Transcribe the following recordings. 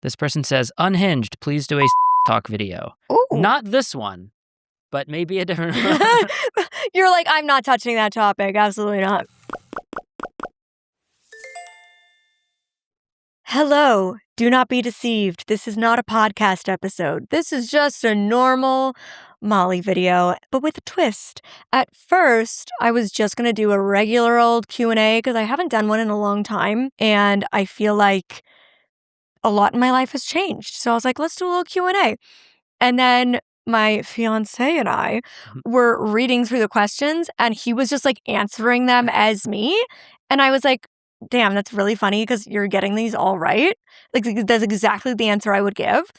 This person says, unhinged, please do a talk video. Ooh. Not this one, but maybe a different one. You're like, I'm not touching that topic. Absolutely not. Hello. Do not be deceived. This is not a podcast episode. This is just a normal Molly video, but with a twist. At first, I was just going to do a regular old Q&A because I haven't done one in a long time, and I feel like a lot in my life has changed. So I was like, let's do a little Q&A. And then my fiancé and I were reading through the questions, and he was just like answering them as me. And I was like, damn, that's really funny because you're getting these all right. Like, that's exactly the answer I would give.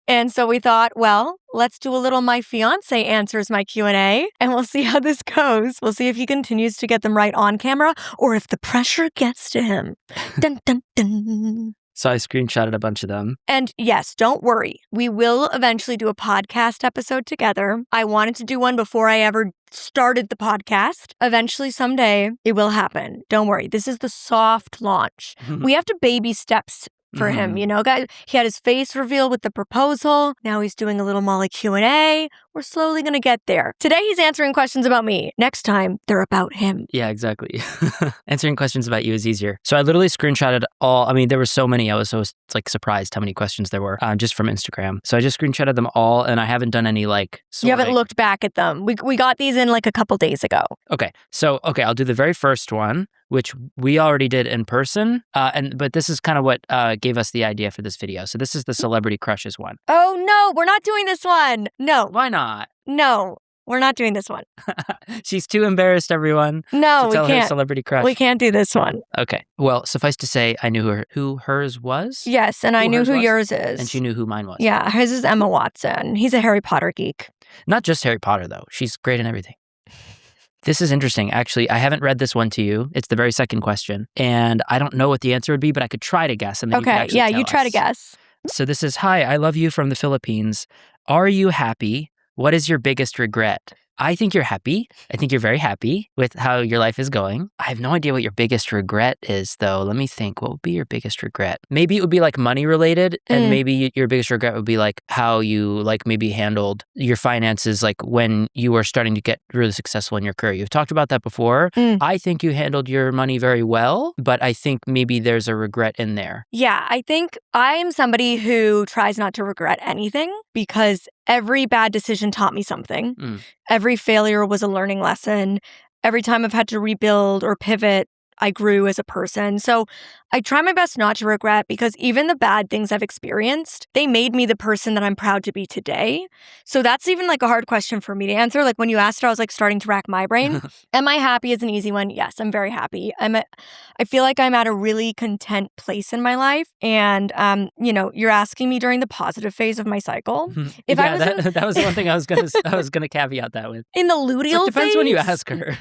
And so we thought, well, let's do a little my fiancé answers my Q&A, and we'll see how this goes. We'll see if he continues to get them right on camera or if the pressure gets to him. Dun, dun, dun. So I screenshotted a bunch of them. And yes, don't worry. We will eventually do a podcast episode together. I wanted to do one before I ever started the podcast. Eventually, someday, it will happen. Don't worry. This is the soft launch. We have to baby steps for him, you know, guys. He had his face revealed with the proposal. Now he's doing a little Molly Q&A. We're slowly going to get there. Today, he's answering questions about me. Next time, they're about him. Yeah, exactly. Answering questions about you is easier. So I literally screenshotted there were so many. I was so surprised how many questions there were just from Instagram. So I just screenshotted them all, and I haven't done any You haven't looked back at them. We got these in a couple days ago. Okay. So, I'll do the very first one, which we already did in person. But this is kind of what gave us the idea for this video. So this is the celebrity crushes one. Oh, no, we're not doing this one. No. Why not? No, we're not doing this one. She's too embarrassed, everyone. No, to tell we can't. Her celebrity crush. We can't do this one. Okay. Well, suffice to say, I knew who hers was. Yes, and I knew who yours is. And she knew who mine was. Yeah, hers is Emma Watson. He's a Harry Potter geek. Not just Harry Potter, though. She's great in everything. This is interesting. Actually, I haven't read this one to you. It's the very second question. And I don't know what the answer would be, but I could try to guess. And then okay, you can you try to guess. So this is, hi, I love you from the Philippines. Are you happy? What is your biggest regret? I think you're happy. I think you're very happy with how your life is going. I have no idea what your biggest regret is, though. Let me think. What would be your biggest regret? Maybe it would be money related, and maybe your biggest regret would be how you maybe handled your finances when you were starting to get really successful in your career. You've talked about that before. I think you handled your money very well, but I think maybe there's a regret in there. Yeah, I think I am somebody who tries not to regret anything because every bad decision taught me something. Every failure was a learning lesson. Every time I've had to rebuild or pivot, I grew as a person. So I try my best not to regret because even the bad things I've experienced, they made me the person that I'm proud to be today. So that's even a hard question for me to answer. When you asked it, I was starting to rack my brain. Am I happy is an easy one. Yes, I'm very happy. I feel like I'm at a really content place in my life. And, you're asking me during the positive phase of my cycle. That was the one thing I was gonna caveat that with. In the luteal phase? Depends when you ask her.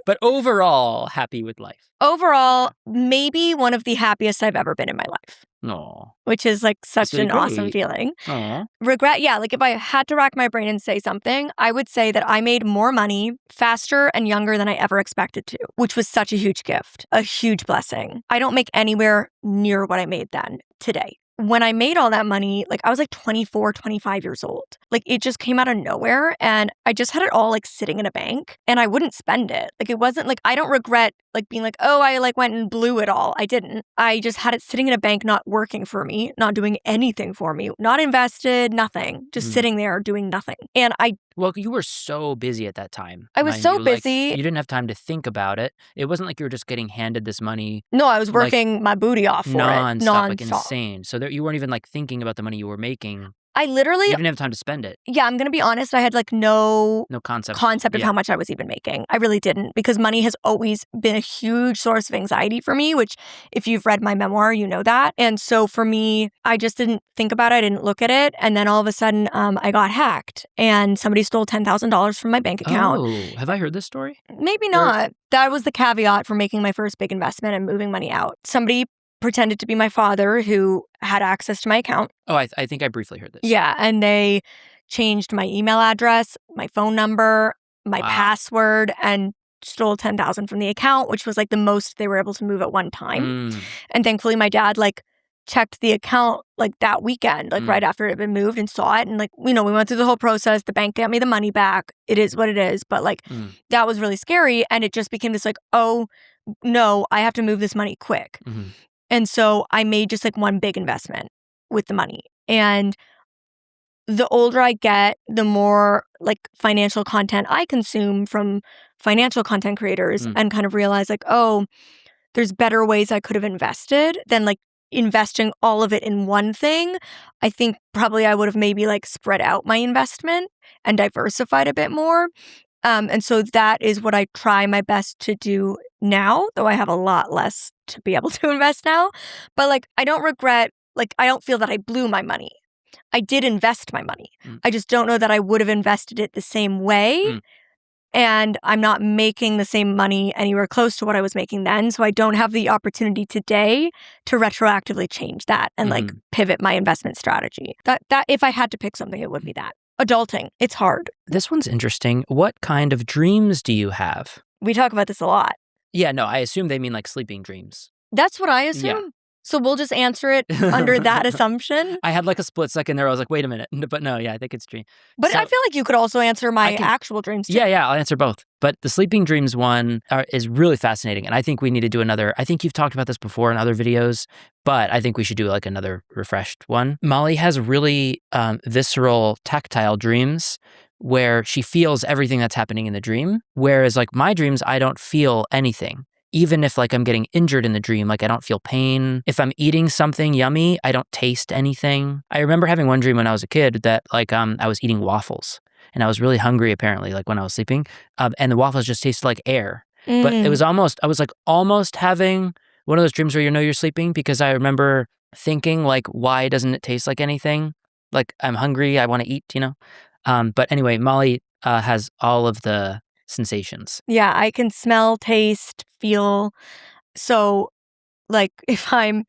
But overall, happy with life. Overall, maybe one of the happiest I've ever been in my life. Aww. Which is such an awesome feeling. Aww. Regret, yeah, if I had to rack my brain and say something, I would say that I made more money faster and younger than I ever expected to, which was such a huge gift, a huge blessing. I don't make anywhere near what I made then today. When I made all that money, I was 24, 25 years old. It just came out of nowhere, and I just had it all sitting in a bank, and I wouldn't spend it. It wasn't I don't regret being oh, I went and blew it all. I didn't. I just had it sitting in a bank, not working for me, not doing anything for me, not invested, nothing, just sitting there doing nothing. And well, you were so busy at that time. I was so busy. You didn't have time to think about it. It wasn't you were just getting handed this money. No, I was working my booty off for it. Non-stop, insane. So you weren't even thinking about the money you were making. I literally... You didn't have time to spend it. Yeah, I'm going to be honest. I had no concept of how much I was even making. I really didn't, because money has always been a huge source of anxiety for me, which if you've read my memoir, you know that. And so for me, I just didn't think about it. I didn't look at it. And then all of a sudden, I got hacked and somebody stole $10,000 from my bank account. Oh, have I heard this story? Maybe not. That was the caveat for making my first big investment and moving money out. Somebody pretended to be my father who had access to my account. Oh, I think I briefly heard this. Yeah, and they changed my email address, my phone number, my password, and stole $10,000 from the account, which was the most they were able to move at one time. And thankfully, my dad checked the account like that weekend, like right after it had been moved, and saw it. And like, we went through the whole process. The bank got me the money back. It is what it is. But like, that was really scary. And it just became this like, oh no, I have to move this money quick. And so I made just like one big investment with the money. And the older I get, the more like financial content I consume from financial content creators, and kind of realize like, oh, there's better ways I could have invested than like investing all of it in one thing. I think probably I would have maybe like spread out my investment and diversified a bit more. And so that is what I try my best to do now, though I have a lot less to be able to invest now. But like, I don't regret, like, I don't feel that I blew my money. I did invest my money. I just don't know that I would have invested it the same way. And I'm not making the same money anywhere close to what I was making then. So I don't have the opportunity today to retroactively change that and like pivot my investment strategy. That if I had to pick something, it would be that. Adulting, it's hard. This one's interesting. What kind of dreams do you have? We talk about this a lot. Yeah, no, I assume they mean like sleeping dreams. That's what I assume. Yeah. So we'll just answer it under that assumption. I had like a split second there. I was like, wait a minute. But no, yeah, I think it's dream. But So- I feel like you could also answer my actual dreams too. Yeah, I'll answer both. But the sleeping dreams one is really fascinating. And I think we need to do another. I think you've talked about this before in other videos, but I think we should do like another refreshed one. Molly has really visceral, tactile dreams where she feels everything that's happening in the dream. Whereas like my dreams, I don't feel anything. Even if like I'm getting injured in the dream, like I don't feel pain. If I'm eating something yummy, I don't taste anything. I remember having one dream when I was a kid that like I was eating waffles and I was really hungry apparently, like when I was sleeping, and the waffles just tasted like air. But it was almost, I was like almost having one of those dreams where you know you're sleeping, because I remember thinking like, why doesn't it taste like anything? Like I'm hungry, I want to eat, you know? But anyway, Molly has all of the sensations. Yeah, I can smell, taste, feel. So like if I'm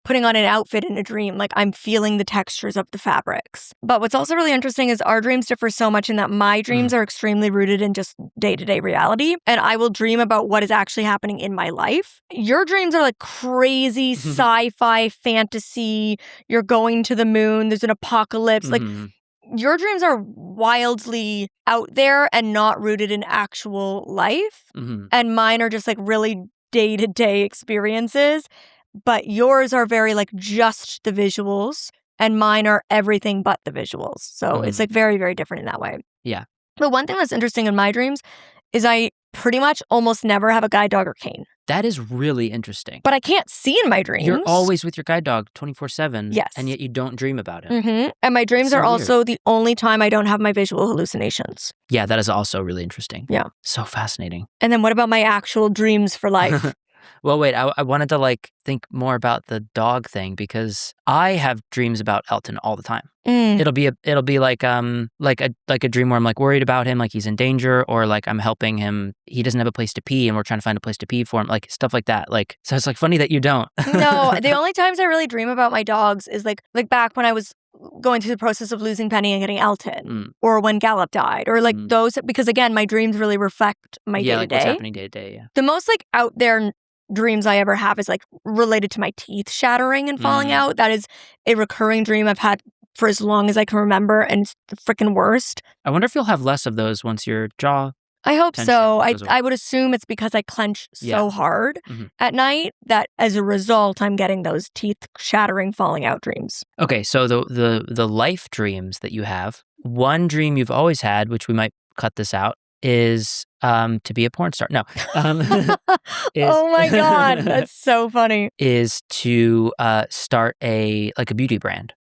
putting on an outfit in a dream, like I'm feeling the textures of the fabrics. But what's also really interesting is our dreams differ so much in that my dreams are extremely rooted in just day-to-day reality. And I will dream about what is actually happening in my life. Your dreams are like crazy sci-fi fantasy. You're going to the moon. There's an apocalypse. Like your dreams are wildly out there and not rooted in actual life. And mine are just like really day-to-day experiences. But yours are very like just the visuals, and mine are everything but the visuals. So it's like very, very different in that way. Yeah. But one thing that's interesting in my dreams is I pretty much almost never have a guide dog or cane. That is really interesting. But I can't see in my dreams. You're always with your guide dog 24/7. Yes. And yet you don't dream about it. And my dreams So are weird. also the only time I don't have my visual hallucinations. Yeah, that is also really interesting. Yeah. So fascinating. And then what about my actual dreams for life? Well, wait, I wanted to like think more about the dog thing, because I have dreams about Elton all the time. It'll be like a dream where I'm like worried about him, like he's in danger, or like I'm helping him. He doesn't have a place to pee and we're trying to find a place to pee for him, like stuff like that. Like, so it's like funny that you don't. No, the only times I really dream about my dogs is like back when I was going through the process of losing Penny and getting Elton, or when Gallup died, or like those, because again, my dreams really reflect my day to like what's day. happening day to day. Yeah. The most like out there dreams I ever have is like related to my teeth shattering and falling out. That is a recurring dream I've had for as long as I can remember, and it's the freaking worst. I wonder if you'll have less of those once your jaw. I hope tension so. goes away. I would assume it's because I clench Yeah. so hard at night that as a result, I'm getting those teeth shattering, falling out dreams. Okay, so the life dreams that you have, one dream you've always had, which we might cut this out, is to be a porn star. No. Oh my God, that's so funny. Is to start a beauty brand.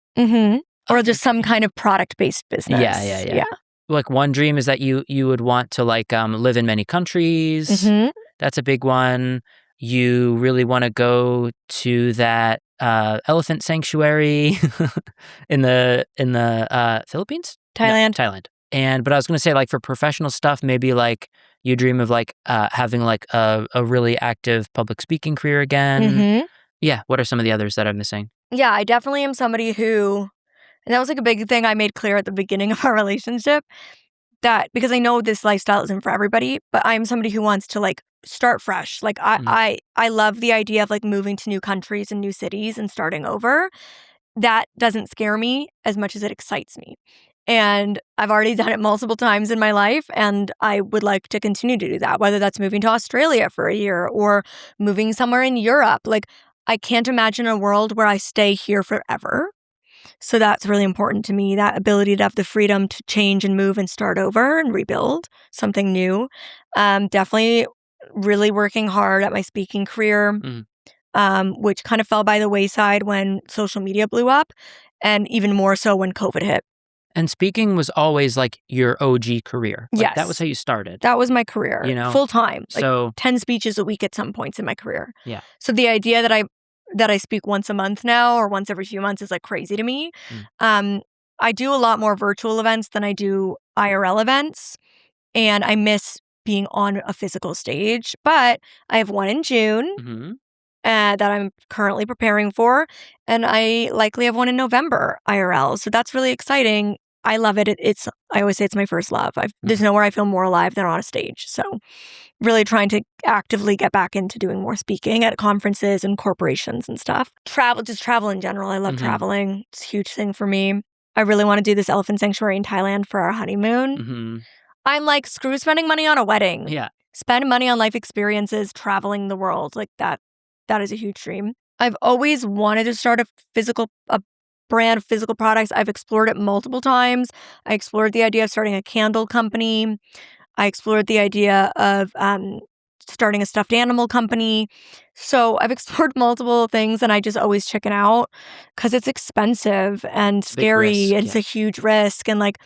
Or just some kind of product-based business. Yeah. Like one dream is that you would want to like live in many countries. That's a big one. You really want to go to that elephant sanctuary in the Philippines? Thailand. No, Thailand. But I was going to say, like, for professional stuff, maybe like you dream of like having like a really active public speaking career again. Yeah. What are some of the others that I'm missing? Yeah, I definitely am somebody who, and that was like a big thing I made clear at the beginning of our relationship, that, because I know this lifestyle isn't for everybody, but I'm somebody who wants to like start fresh. Like I love the idea of like moving to new countries and new cities and starting over. That doesn't scare me as much as it excites me. And I've already done it multiple times in my life, and I would like to continue to do that, whether that's moving to Australia for a year or moving somewhere in Europe. Like, I can't imagine a world where I stay here forever. So that's really important to me, that ability to have the freedom to change and move and start over and rebuild something new. Definitely really working hard at my speaking career, which kind of fell by the wayside when social media blew up, and even more so when COVID hit. And speaking was always like your OG career. Like, Yes. that was how you started. That was my career, You know? full time, like So 10 speeches a week at some points in my career. yeah. So the idea that I speak once a month now or once every few months is like crazy to me. I do a lot more virtual events than I do IRL events, and I miss being on a physical stage. But I have one in June that I'm currently preparing for, and I likely have one in November IRL. So that's really exciting. I love it. I always say it's my first love. There's nowhere I feel more alive than on a stage. So really trying to actively get back into doing more speaking at conferences and corporations and stuff. Just travel in general. I love traveling. It's a huge thing for me. I really want to do this elephant sanctuary in Thailand for our honeymoon. I'm like, screw spending money on a wedding. Yeah. Spend money on life experiences, traveling the world. Like that is a huge dream. I've always wanted to start a brand of physical products. I've explored it multiple times. I explored the idea of starting a candle company. I explored the idea of starting a stuffed animal company. So I've explored multiple things, and I just always chicken out because it's expensive and scary. It's a huge risk. And like,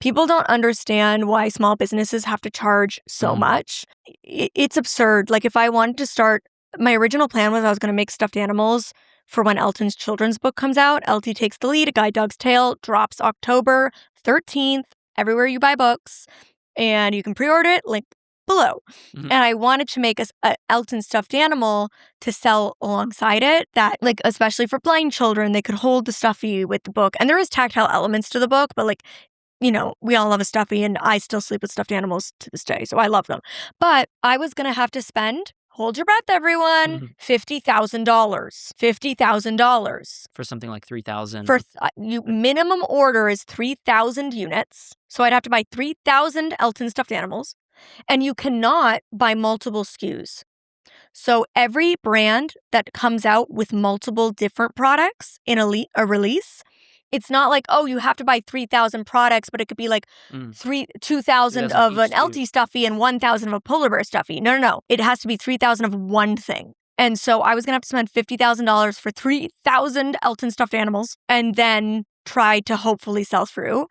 people don't understand why small businesses have to charge so much. It's absurd. Like, if I wanted to start, my original plan was I was going to make stuffed animals for when Elton's children's book comes out. LT Takes the Lead, A Guide Dog's Tale, drops October 13th, everywhere you buy books. And you can pre-order it, link below. And I wanted to make a Elton stuffed animal to sell alongside it that, like, especially for blind children, they could hold the stuffy with the book. And there is tactile elements to the book, but like, you know, we all love a stuffy, and I still sleep with stuffed animals to this day. So I love them. But I was going to have to spend, hold your breath, everyone, $50,000. $50,000. For something like 3,000. Minimum order is 3,000 units. So I'd have to buy 3,000 Elton stuffed animals. And you cannot buy multiple SKUs. So every brand that comes out with multiple different products in a release, it's not like, oh, you have to buy 3,000 products, but it could be like 2,000 of an LT stuffy and 1,000 of a polar bear stuffy. No. It has to be 3,000 of one thing. And so I was going to have to spend $50,000 for 3,000 Elton stuffed animals and then try to hopefully sell through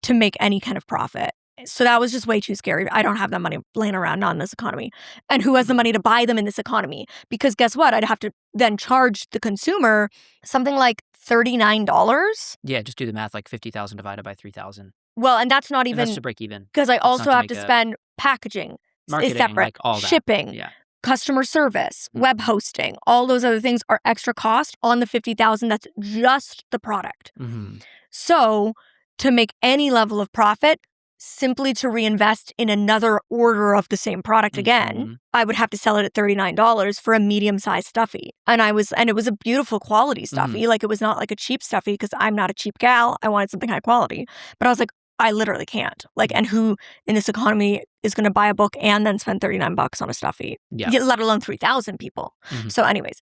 to make any kind of profit. So that was just way too scary. I don't have that money laying around, not in this economy. And who has the money to buy them in this economy? Because guess what? I'd have to then charge the consumer something like $39. Yeah, just do the math, like 50,000 divided by 3,000. Well, and that's not even... And that's to break even. Because I also have to spend packaging. Marketing, is separate. like all that. Shipping. Yeah. Customer service, web hosting, all those other things are extra cost on the $50,000. That's just the product. So to make any level of profit, simply to reinvest in another order of the same product again, I would have to sell it at $39 for a medium-sized stuffy. And it was a beautiful quality stuffy. Like, it was not like a cheap stuffy, because I'm not a cheap gal. I wanted something high quality. But I was like, I literally can't. Like, and who in this economy is going to buy a book and then spend $39 on a stuffy? Yeah. Let alone 3,000 people. So anyways,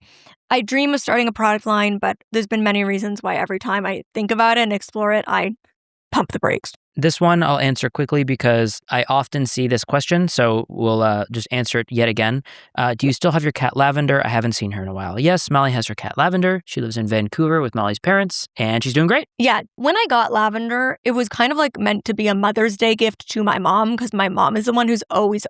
I dream of starting a product line, but there's been many reasons why every time I think about it and explore it, I pump the brakes. This one I'll answer quickly because I often see this question, so we'll just answer it yet again. Do you still have your cat Lavender? I haven't seen her in a while. Yes, Molly has her cat Lavender. She lives in Vancouver with Molly's parents, and she's doing great. Yeah, when I got Lavender, it was kind of like meant to be a Mother's Day gift to my mom, because my mom is the one who's always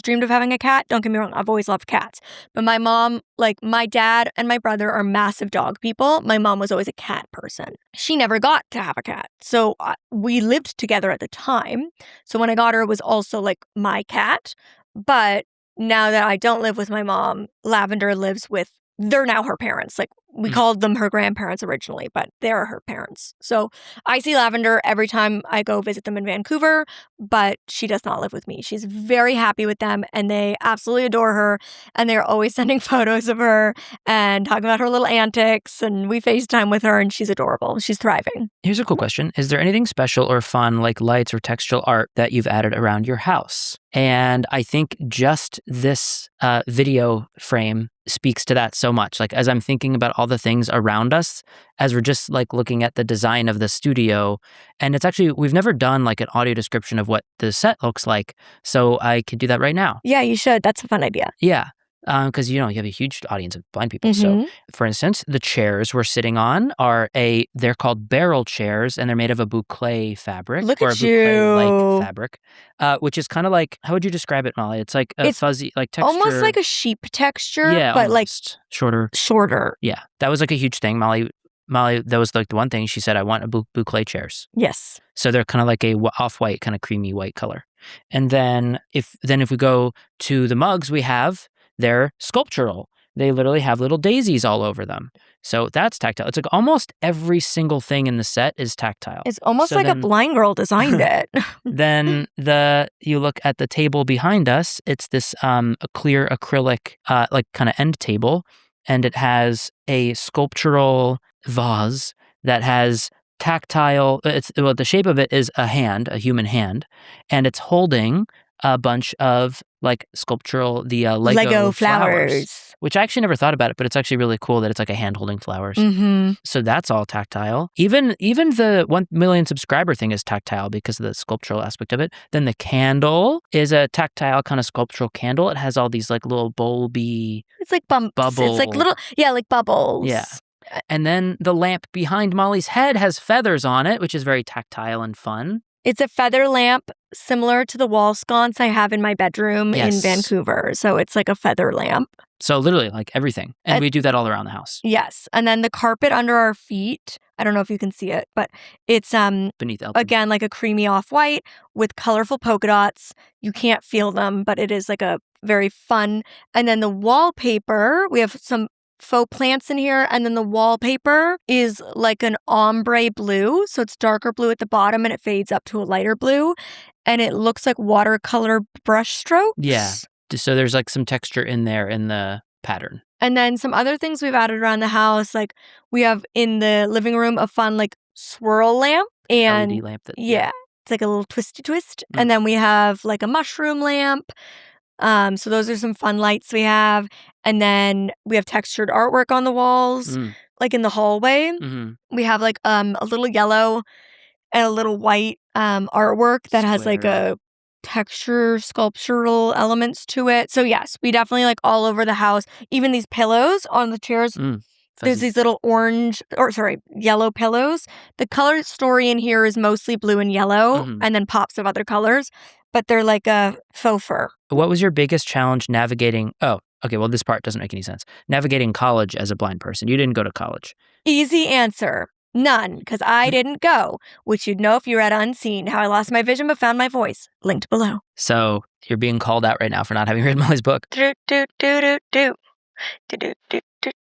dreamed of having a cat. Don't get me wrong, I've always loved cats. But my mom, like my dad and my brother are massive dog people. My mom was always a cat person. She never got to have a cat. So we lived together at the time. So when I got her, it was also like my cat. But now that I don't live with my mom, Lavender lives with they're now her parents. Like, we called them her grandparents originally, but they're her parents. So I see Lavender every time I go visit them in Vancouver, but she does not live with me. She's very happy with them, and they absolutely adore her. And they're always sending photos of her and talking about her little antics. And we FaceTime with her, and she's adorable. She's thriving. Here's a cool question. Is there anything special or fun, like lights or textural art, that you've added around your house? And I think just this video frame speaks to that so much. Like, as I'm thinking about all the things around us, as we're just like looking at the design of the studio, and it's actually, we've never done like an audio description of what the set looks like. So I could do that right now. Yeah, you should. That's a fun idea. Yeah. Because, you have a huge audience of blind people. So, for instance, the chairs we're sitting on they're called barrel chairs, and they're made of a boucle fabric. Look or at a boucle-like you. fabric, which is kind of like, how would you describe it, Molly? It's like a It's fuzzy, like texture. almost like a sheep texture, yeah, but almost. Shorter. shorter. Yeah, that was like a huge thing. Molly, that was like the one thing she said, I want a boucle chairs. Yes. So they're kind of like a off-white, kind of creamy white color. And then if we go to the mugs we have, they're sculptural. They literally have little daisies all over them. So that's tactile. It's like almost every single thing in the set is tactile. It's almost like a blind girl designed it. Then you look at the table behind us, it's this a clear acrylic like kind of end table, and it has a sculptural vase that has tactile, the shape of it is a human hand, and it's holding a bunch of like sculptural, the Lego flowers, which I actually never thought about it, but it's actually really cool that it's like a hand holding flowers. So that's all tactile. Even the 1 million subscriber thing is tactile because of the sculptural aspect of it. Then the candle is a tactile kind of sculptural candle. It has all these like little bulby, it's like bumps. Bubble. It's like little, like bubbles. Yeah. And then the lamp behind Molly's head has feathers on it, which is very tactile and fun. It's a feather lamp similar to the wall sconce I have in my bedroom in Vancouver. So it's like a feather lamp. So literally like everything. And we do that all around the house. Yes. And then the carpet under our feet, I don't know if you can see it, but it's beneath Elton. Again, like a creamy off-white with colorful polka dots. You can't feel them, but it is like a very fun. And then the wallpaper, we have some faux plants in here, and then the wallpaper is like an ombre blue, so it's darker blue at the bottom and it fades up to a lighter blue, and it looks like watercolor brush strokes. Yeah, so there's like some texture in there in the pattern. And then some other things we've added around the house, like we have in the living room a fun like swirl lamp, and LED lamp it's like a little twisty twist. And then we have like a mushroom lamp. So those are some fun lights we have. And then we have textured artwork on the walls, like in the hallway. We have like a little yellow and a little white artwork that has like a texture, sculptural elements to it. So yes, we definitely like all over the house. Even these pillows on the chairs. There's these little yellow pillows. The color story in here is mostly blue and yellow, and then pops of other colors, but they're like a faux fur. What was your biggest challenge navigating? Oh, okay. Well, this part doesn't make any sense. Navigating college as a blind person. You didn't go to college. Easy answer. None, because I didn't go, which you'd know if you read Unseen, How I Lost My Vision But Found My Voice, linked below. So you're being called out right now for not having read Molly's book. Do, do, do, do, do. Do,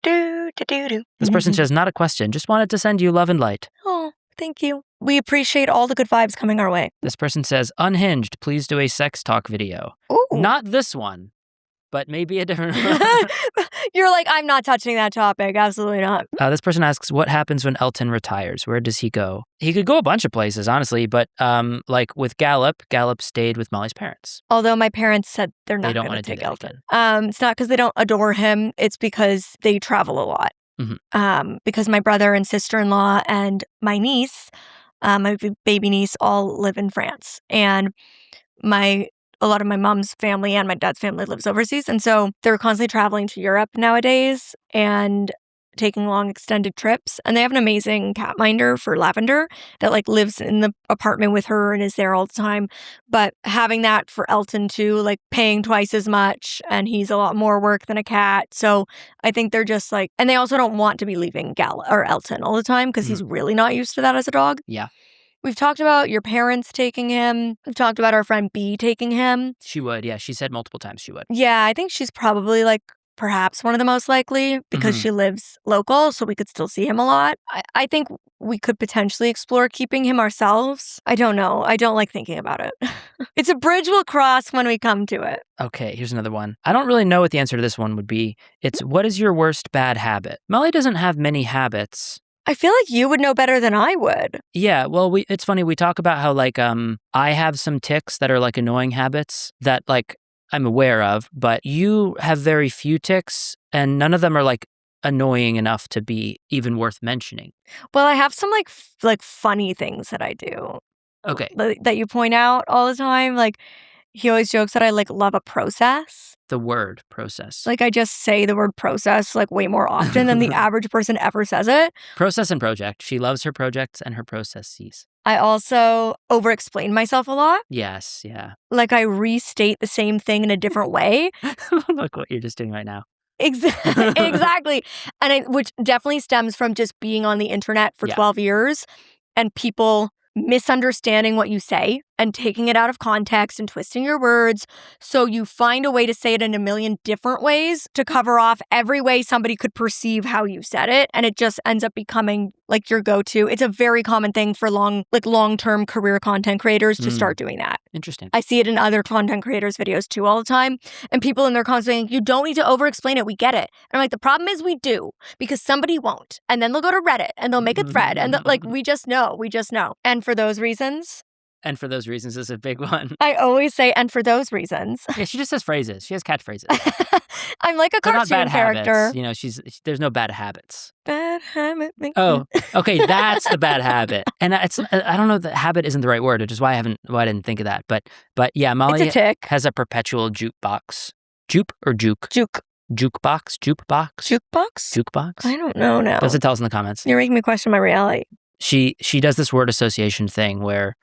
do, do, do. This person says, not a question, just wanted to send you love and light. Oh, thank you. We appreciate all the good vibes coming our way. This person says, unhinged, please do a sex talk video. Ooh. Not this one, but maybe a different one. You're like, I'm not touching that topic. Absolutely not. This person asks, what happens when Elton retires? Where does he go? He could go a bunch of places, honestly, but like with Gallup stayed with Molly's parents. Although my parents said they're not going to take Elton. Again. It's not because they don't adore him. It's because they travel a lot. Because my brother and sister-in-law and my niece, my baby niece, all live in France. And a lot of my mom's family and my dad's family lives overseas. And so they're constantly traveling to Europe nowadays and taking long extended trips. And they have an amazing cat minder for Lavender that like lives in the apartment with her and is there all the time. But having that for Elton too, like paying twice as much, and he's a lot more work than a cat. So I think they're just like, and they also don't want to be leaving Elton all the time because he's really not used to that as a dog. Yeah. We've talked about your parents taking him. We've talked about our friend B taking him. She would, yeah. She said multiple times she would. Yeah, I think she's probably like perhaps one of the most likely because she lives local, so we could still see him a lot. I think we could potentially explore keeping him ourselves. I don't know. I don't like thinking about it. It's a bridge we'll cross when we come to it. Okay, here's another one. I don't really know what the answer to this one would be. It's, what is your worst bad habit? Molly doesn't have many habits. I feel like you would know better than I would. Yeah, well, it's funny. We talk about how, like, I have some tics that are, like, annoying habits that, like, I'm aware of, but you have very few tics, and none of them are, like, annoying enough to be even worth mentioning. Well, I have some, like funny things that I do. Okay. That you point out all the time. Like, he always jokes that I, like, love a process. The word process. Like, I just say the word process, like, way more often than the average person ever says it. Process and project. She loves her projects and her processes. I also over-explain myself a lot. Yes, yeah. Like, I restate the same thing in a different way. Look what you're just doing right now. Exactly. And which definitely stems from just being on the internet for 12 years and people misunderstanding what you say and taking it out of context and twisting your words. So you find a way to say it in a million different ways to cover off every way somebody could perceive how you said it. And it just ends up becoming like your go-to. It's a very common thing for long-term career content creators to start doing that. Interesting. I see it in other content creators' videos too all the time. And people in their comments saying, you don't need to over-explain it. We get it. And I'm like, the problem is we do because somebody won't. And then they'll go to Reddit and they'll make a thread. And we just know. We just know. And for those reasons. And for those reasons is a big one. I always say, and for those reasons. Yeah, she just says phrases. She has catchphrases. I'm like a They're cartoon not bad character. Habits. You know, there's no bad habits. Bad habit. Oh, okay, that's the bad habit. And I don't know, the habit isn't the right word, which is why I didn't think of that. But yeah, Molly it's a tick. Has a perpetual jukebox. Juke or juke? Juke. Jukebox? Jukebox? Jukebox? Jukebox? I don't know now. Does it tell us in the comments? You're making me question my reality. She does this word association thing where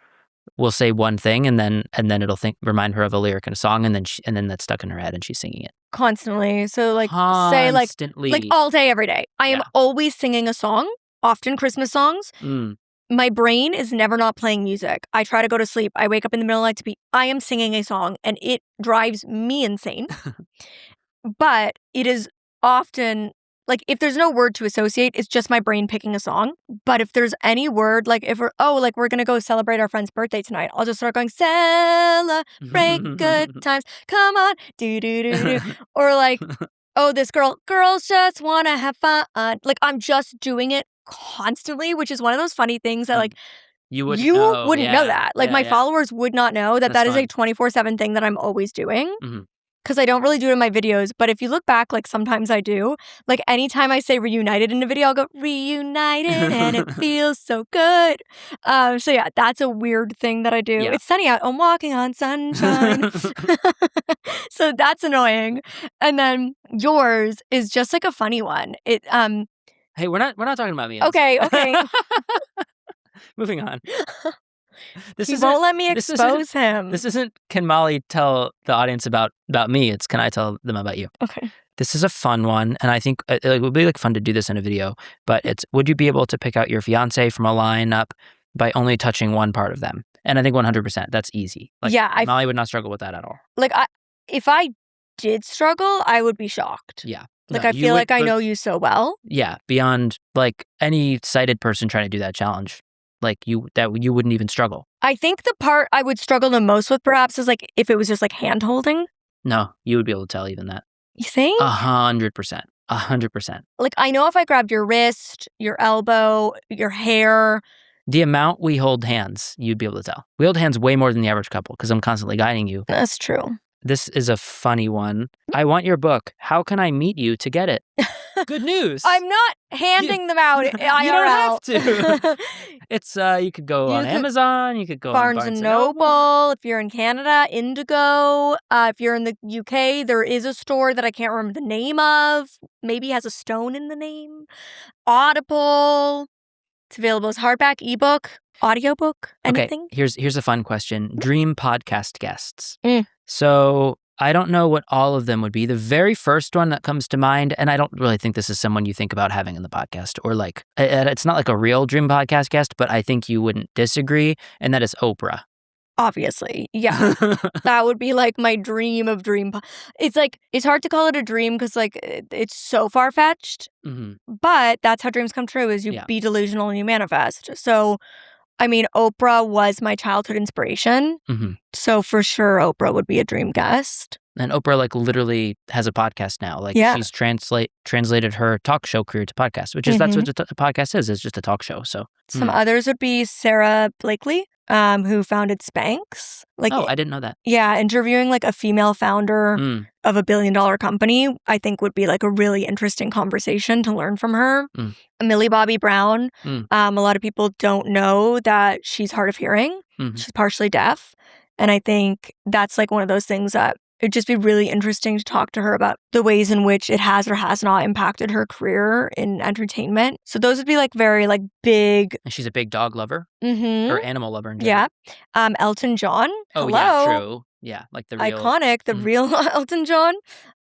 we'll say one thing and then it'll remind her of a lyric in a song and then that's stuck in her head and she's singing it constantly. So constantly. Say like all day, every day. I am always singing a song, often Christmas songs. My brain is never not playing music. I try to go to sleep. I wake up in the middle of the night I am singing a song and it drives me insane. But it is often like if there's no word to associate, it's just my brain picking a song. But if there's any word, like if we're going to go celebrate our friend's birthday tonight, I'll just start going, celebrate good times. Come on, do. Or like, oh, this girls just want to have fun. Like I'm just doing it constantly, which is one of those funny things that like, you wouldn't know that. Like my followers would not know that is a 24/7 thing that I'm always doing. Because I don't really do it in my videos. But if you look back, like sometimes I do. Like anytime I say reunited in a video, I'll go reunited and it feels so good. So yeah, that's a weird thing that I do. Yeah. It's sunny out. I'm walking on sunshine. So that's annoying. And then yours is just like a funny one. Hey, we're not talking about me. Okay. Moving on. He won't let me expose him. This isn't, can Molly tell the audience about me? It's, can I tell them about you? Okay. This is a fun one, and I think it would be like fun to do this in a video, but it's, would you be able to pick out your fiancé from a lineup by only touching one part of them? And I think 100%, that's easy. Like, yeah. Molly would not struggle with that at all. Like, if I did struggle, I would be shocked. Yeah. Like, I feel like I know you so well. Yeah, beyond, like, any sighted person trying to do that challenge. Like you wouldn't even struggle. I think the part I would struggle the most with perhaps is like if it was just like hand holding. No, you would be able to tell even that. You think? 100%. 100%. Like I know if I grabbed your wrist, your elbow, your hair. The amount we hold hands, you'd be able to tell. We hold hands way more than the average couple because I'm constantly guiding you. That's true. This is a funny one. I want your book. How can I meet you to get it? Good news. I'm not handing them out IRL. You don't have to. It's you could go on Amazon. You could go on Barnes and Noble. If you're in Canada, Indigo. If you're in the UK, there is a store that I can't remember the name of. Maybe has a stone in the name. Audible. It's available as hardback, ebook, audiobook, anything. Okay, here's a fun question. Dream podcast guests. So I don't know what all of them would be. The very first one that comes to mind, and I don't really think this is someone you think about having in the podcast, or like, it's not like a real dream podcast guest, but I think you wouldn't disagree, and that is Oprah. Obviously. Yeah. That would be like my dream of it's like, it's hard to call it a dream because like it's so far-fetched, Mhm. but that's how dreams come true is you Yeah. be delusional and you manifest. So, I mean, Oprah was my childhood inspiration. Mhm. So for sure, Oprah would be a dream guest. And Oprah, like, literally has a podcast now. Like, Yeah. she's translated her talk show career to podcast, which is that's what a podcast is. It's just a talk show. So, Some others would be Sarah Blakely, who founded Spanx. Like, oh, I didn't know that. yeah, interviewing like a female founder Mm. of $1 billion company, I think would be like a really interesting conversation to learn from her. Mm. Millie Bobby Brown. Mm. A lot of people don't know that she's hard of hearing. Mhm. She's partially deaf. And I think that's like one of those things that it'd just be really interesting to talk to her about the ways in which it has or has not impacted her career in entertainment. So those would be like very like big. And she's a big dog lover Mm-hmm. or animal lover in general. Yeah. Elton John. Oh, Hello. yeah, true. Yeah, like the real. Iconic, the real Elton John.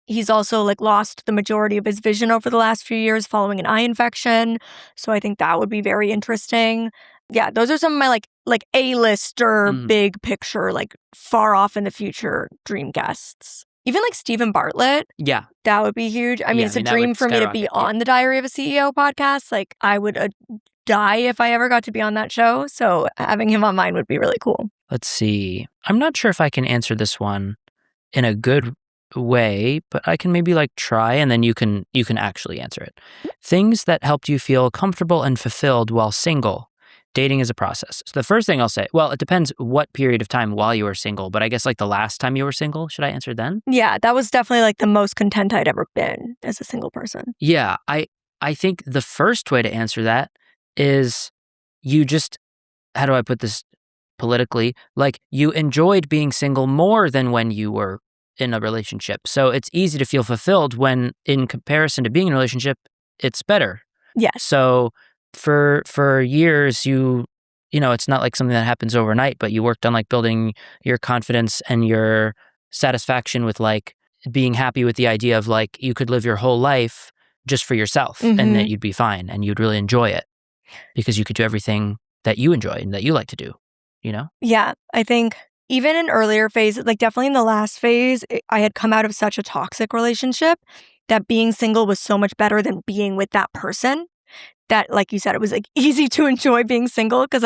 He's also like lost the majority of his vision over the last few years following an eye infection. So I think that would be very interesting. Yeah, those are some of my like A-lister, big picture, like far off in the future dream guests. Even like Stephen Bartlett. Yeah. That would be huge. I mean, it's a dream for me to be on the Diary of a CEO podcast. Like I would die if I ever got to be on that show. So having him on mine would be really cool. Let's see. I'm not sure if I can answer this one in a good way, but I can maybe like try and then you can actually answer it. Things that helped you feel comfortable and fulfilled while single. Dating is a process. So the first thing I'll say, well, it depends what period of time while you were single, but I guess like the last time you were single, should I answer then? Yeah, that was definitely like the most content I'd ever been as a single person. Yeah, I think the first way to answer that is you just, how do I put this politically? Like you enjoyed being single more than when you were in a relationship. So it's easy to feel fulfilled when in comparison to being in a relationship, it's better. Yes. So for years you know, it's not like something that happens overnight, but you worked on like building your confidence and your satisfaction with like being happy with the idea of like you could live your whole life just for yourself and that you'd be fine and you'd really enjoy it because you could do everything that you enjoy and that you like to do, you know? Yeah, I think even in earlier phases, like definitely in the last phase, I had come out of such a toxic relationship that being single was so much better than being with that person. That, like you said, it was like easy to enjoy being single because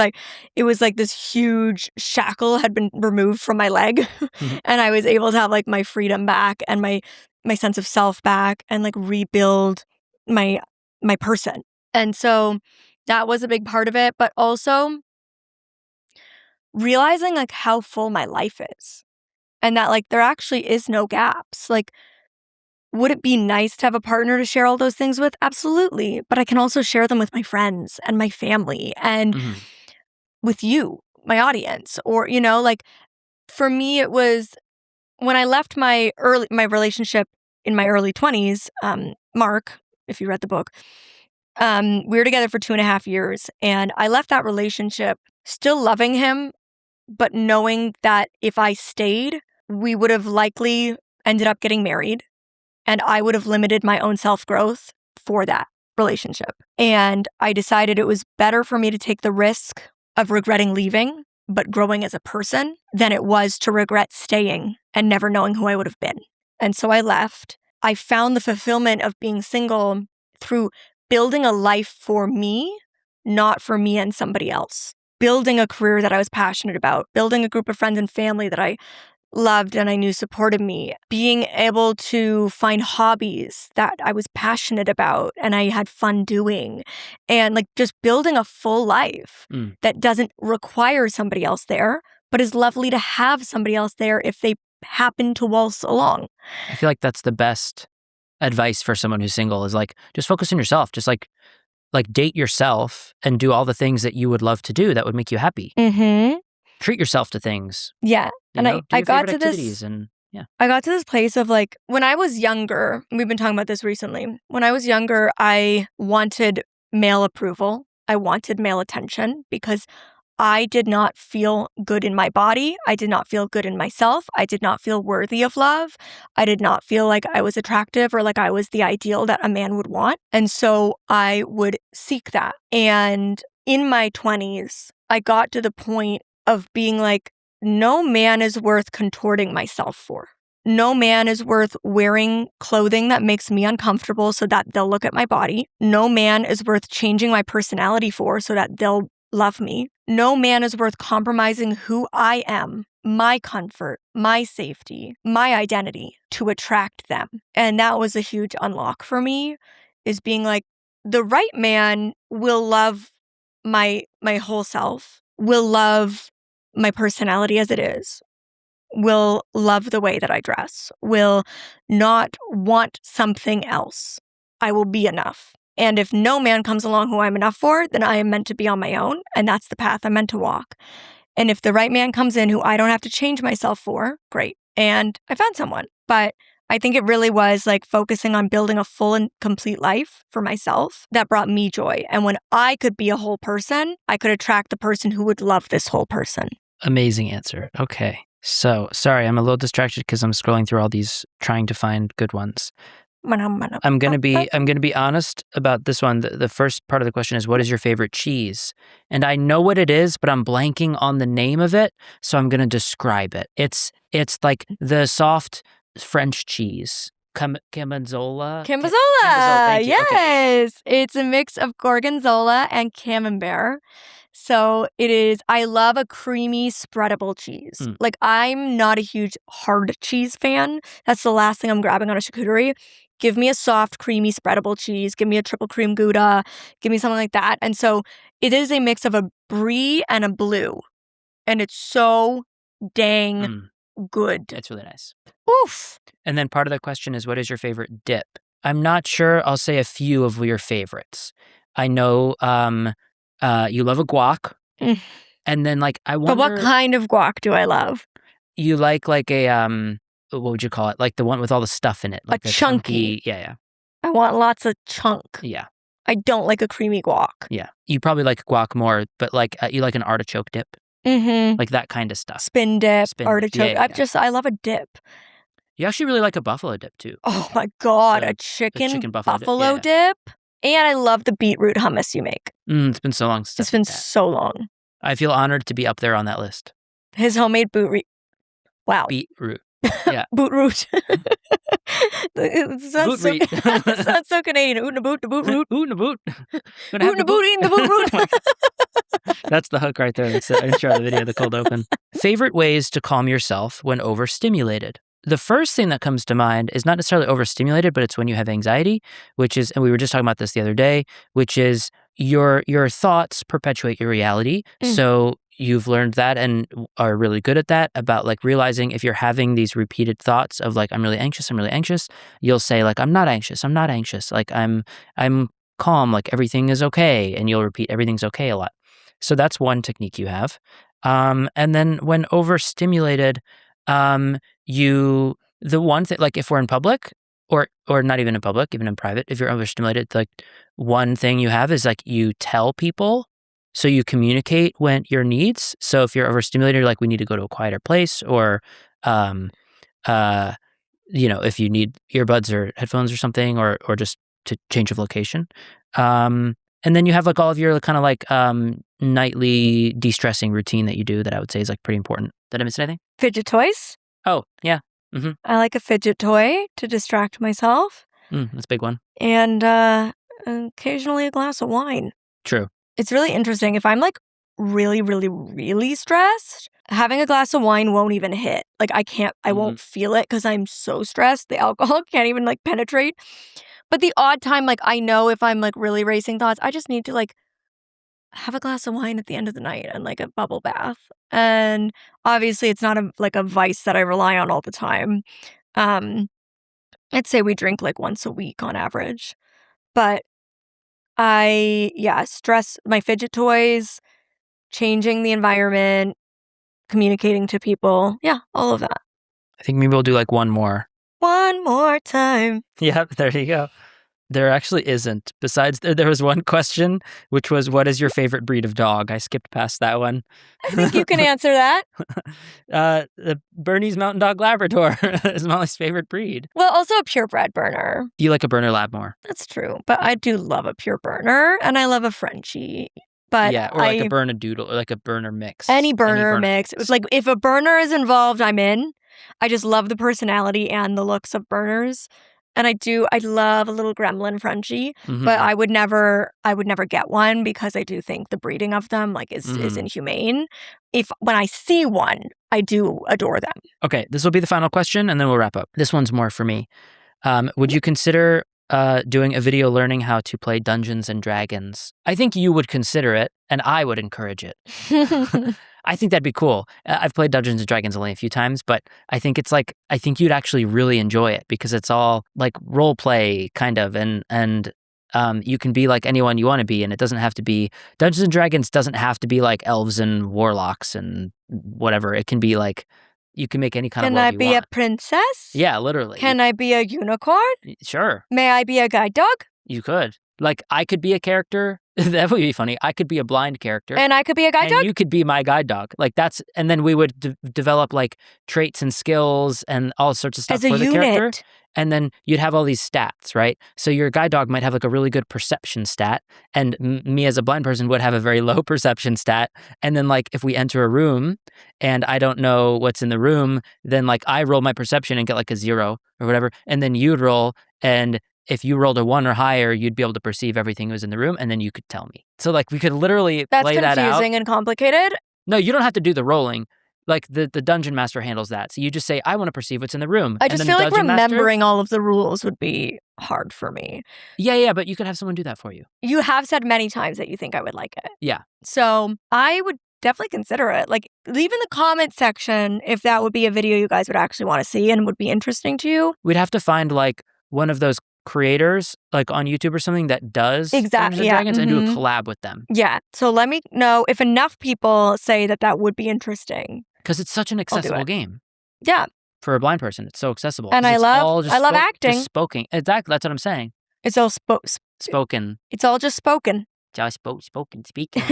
it was like this huge shackle had been removed from my leg and I was able to have like my freedom back and my sense of self back and like rebuild my person. And so that was a big part of it, but also realizing like how full my life is and that like there actually is no gaps. Like, would it be nice to have a partner to share all those things with? Absolutely. But I can also share them with my friends and my family and with you, my audience. Or, you know, like for me, it was when I left my relationship in my early 20s, Mark, if you read the book, we were together for 2.5 years. And I left that relationship still loving him, but knowing that if I stayed, we would have likely ended up getting married. And I would have limited my own self-growth for that relationship. And I decided it was better for me to take the risk of regretting leaving, but growing as a person, than it was to regret staying and never knowing who I would have been. And so I left. I found the fulfillment of being single through building a life for me, not for me and somebody else. Building a career that I was passionate about, building a group of friends and family that I loved and I knew supported me, being able to find hobbies that I was passionate about and I had fun doing, and like just building a full life that doesn't require somebody else there, but is lovely to have somebody else there if they happen to waltz along. I feel like that's the best advice for someone who's single is like, just focus on yourself. Just like date yourself and do all the things that you would love to do that would make you happy. Treat yourself to things. Yeah. And I got to this. And yeah. I got to this place of like, when I was younger, we've been talking about this recently. When I was younger, I wanted male approval. I wanted male attention because I did not feel good in my body. I did not feel good in myself. I did not feel worthy of love. I did not feel like I was attractive or like I was the ideal that a man would want. And so I would seek that. And in my 20s, I got to the point of being like, no man is worth contorting myself for. No man is worth wearing clothing that makes me uncomfortable so that they'll look at my body. No man is worth changing my personality for so that they'll love me. No man is worth compromising who I am, my comfort, my safety, my identity to attract them. And that was a huge unlock for me, is being like, the right man will love my whole self, will love my personality as it is, will love the way that I dress, will not want something else. I will be enough. And if no man comes along who I'm enough for, then I am meant to be on my own, and that's the path I'm meant to walk. And if the right man comes in who I don't have to change myself for, great. And I found someone. But I think it really was like focusing on building a full and complete life for myself that brought me joy. And when I could be a whole person, I could attract the person who would love this whole person. Amazing answer. Okay. So, sorry, I'm a little distracted because I'm scrolling through all these trying to find good ones. I'm gonna be honest about this one. The first part of the question is, what is your favorite cheese? And I know what it is, but I'm blanking on the name of it, so I'm gonna describe it. It's like the soft French cheese. Camembert. Camembert, yes. Okay. It's a mix of gorgonzola and camembert. So it is, I love a creamy, spreadable cheese. Like, I'm not a huge hard cheese fan. That's the last thing I'm grabbing on a charcuterie. Give me a soft, creamy, spreadable cheese. Give me a triple cream Gouda. Give me something like that. And so it is a mix of a brie and a blue. And it's so dang good. It's really nice. Oof. And then part of the question is, what is your favorite dip? I'm not sure. I'll say a few of your favorites. I know you love a guac. And then, like, I wonder... But what kind of guac do I love? You like a, what would you call it? Like the one with all the stuff in it. Like a chunky. Yeah. I want lots of chunk. Yeah. I don't like a creamy guac. Yeah. You probably like guac more, but like you like an artichoke dip. Like that kind of stuff. Spin dip, artichoke. Yeah. I love a dip. You actually really like a buffalo dip too. Oh my God, a chicken buffalo dip. And I love the beetroot hummus you make. It's been so long since It's been so long. I feel honored to be up there on that list. His homemade beetroot. Wow. Beetroot. Yeah. Bootroot. It sounds so Canadian. Oot na boot, the bootroot. Oot na boot. Oot na boot, eating the bootroot. That's the hook right there. That's the intro of the video, the cold open. Favorite ways to calm yourself when overstimulated? The first thing that comes to mind is not necessarily overstimulated, but it's when you have anxiety, which is, and we were just talking about this the other day, which is your thoughts perpetuate your reality. So you've learned that and are really good at that, about like realizing if you're having these repeated thoughts of like, I'm really anxious, you'll say like, I'm not anxious. Like I'm calm, like everything is okay. And you'll repeat everything's okay a lot. So that's one technique you have. And then when overstimulated, the one thing, like if we're in public or not even in public, even in private, if you're overstimulated, like one thing you have is like you tell people, so you communicate when your needs. So if you're overstimulated, you're like, we need to go to a quieter place, or, if you need earbuds or headphones or something, or just to change of location. And then you have like all of your kind of like nightly de-stressing routine that you do that I would say is like pretty important. Did I miss anything? Fidget toys. Oh, yeah. I like a fidget toy to distract myself. That's a big one. And occasionally a glass of wine. True. It's really interesting. If I'm like really, really, really stressed, having a glass of wine won't even hit. Like I won't feel it because I'm so stressed. The alcohol can't even like penetrate. But the odd time, like I know if I'm like really racing thoughts, I just need to like have a glass of wine at the end of the night and like a bubble bath. And obviously it's not a vice that I rely on all the time. I'd say we drink like once a week on average. But stress, my fidget toys, changing the environment, communicating to people. Yeah, all of that. I think maybe we'll do like one more. One more time. Yep, there you go. There actually isn't. Besides, there was one question, which was, what is your favorite breed of dog? I skipped past that one. I think you can answer that. The Bernese Mountain Dog Labrador is Molly's favorite breed. Well, also a purebred burner. You like a burner lab more. That's true. But I do love a pure burner, and I love a Frenchie. But yeah, or like a burner doodle, or like a burner mix. Any burner mix. It's like if a burner is involved, I'm in. I just love the personality and the looks of burners. And I love a little gremlin Frenchie, but I would never get one because I do think the breeding of them is inhumane. When I see one, I do adore them. Okay, this will be the final question and then we'll wrap up. This one's more for me. Would you consider doing a video learning how to play Dungeons and Dragons? I think you would consider it and I would encourage it. I think that'd be cool. I've played Dungeons and Dragons only a few times, but I think you'd actually really enjoy it because it's all like role play kind of, and you can be like anyone you want to be, and it doesn't have to be Dungeons and Dragons. Doesn't have to be like elves and warlocks and whatever. It can be like you can make any kind of world you want. Can I be a princess? Yeah, literally. Can I be a unicorn? Sure. May I be a guide dog? You could. Like, I could be a character. That would be funny. I could be a blind character. And I could be a guide dog? And you could be my guide dog. Like, and then we would develop, like, traits and skills and all sorts of stuff for the character. And then you'd have all these stats, right? So your guide dog might have, like, a really good perception stat. And me as a blind person would have a very low perception stat. And then, like, if we enter a room and I don't know what's in the room, then, like, I roll my perception and get, like, a 0 or whatever. And then you'd roll, and if you rolled a 1 or higher, you'd be able to perceive everything that was in the room, and then you could tell me. So, like, we could literally play that out. That's confusing and complicated. No, you don't have to do the rolling. Like, the dungeon master handles that. So you just say, I want to perceive what's in the room. I just feel like remembering all of the rules would be hard for me. Yeah, but you could have someone do that for you. You have said many times that you think I would like it. Yeah. So I would definitely consider it. Like, leave in the comment section if that would be a video you guys would actually want to see and would be interesting to you. We'd have to find, like, one of those creators like on YouTube or something that does exactly Dragons and do a collab with them. Yeah. So let me know if enough people say that would be interesting. Because it's such an accessible game. Yeah. For a blind person, it's so accessible. And I love acting. Just spoken. Exactly. That's what I'm saying. It's all spoken. It's all just spoken. Just speaking.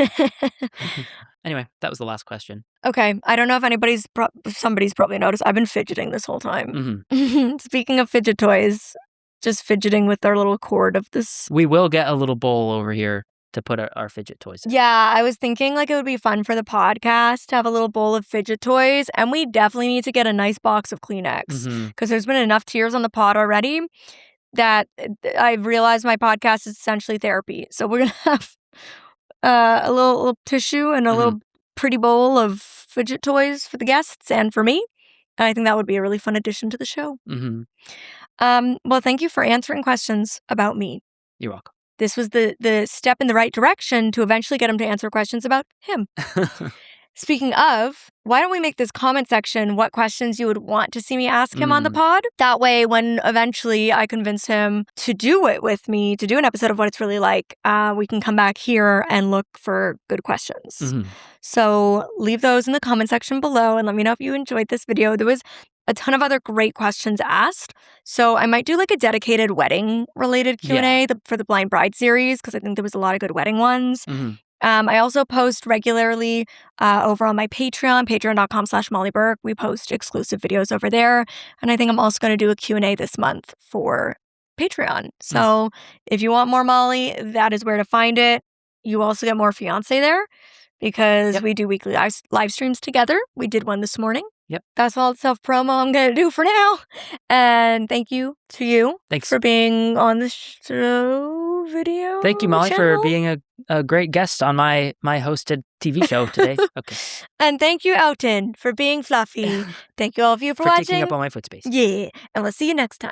Anyway, that was the last question. Okay. I don't know if somebody's probably noticed. I've been fidgeting this whole time. Speaking of fidget toys, just fidgeting with our little cord of this. We will get a little bowl over here to put our fidget toys in. Yeah, I was thinking like it would be fun for the podcast to have a little bowl of fidget toys, and we definitely need to get a nice box of Kleenex because there's been enough tears on the pod already that I've realized my podcast is essentially therapy. So we're going to have a little tissue and a little pretty bowl of fidget toys for the guests and for me. And I think that would be a really fun addition to the show. Well, thank you for answering questions about me. You're welcome. This was the step in the right direction to eventually get him to answer questions about him. Speaking of, why don't we make this comment section what questions you would want to see me ask him on the pod? That way, when eventually I convince him to do it with me, to do an episode of What It's Really Like, we can come back here and look for good questions. So leave those in the comment section below and let me know if you enjoyed this video. There was a ton of other great questions asked. So I might do like a dedicated wedding-related Q&A for the Blind Bride series because I think there was a lot of good wedding ones. I also post regularly over on my Patreon, patreon.com/Molly Burke. We post exclusive videos over there. And I think I'm also going to do a Q&A this month for Patreon. So if you want more Molly, that is where to find it. You also get more Fiancé there because we do weekly live streams together. We did one this morning. That's all the self-promo I'm going to do for now. And thank you to you for being on the show video. Thank you, Molly, for being a great guest on my hosted TV show today. Okay. And thank you, Elton, for being fluffy. Thank you all of you for watching. Taking up all my foot space. Yeah. And we'll see you next time.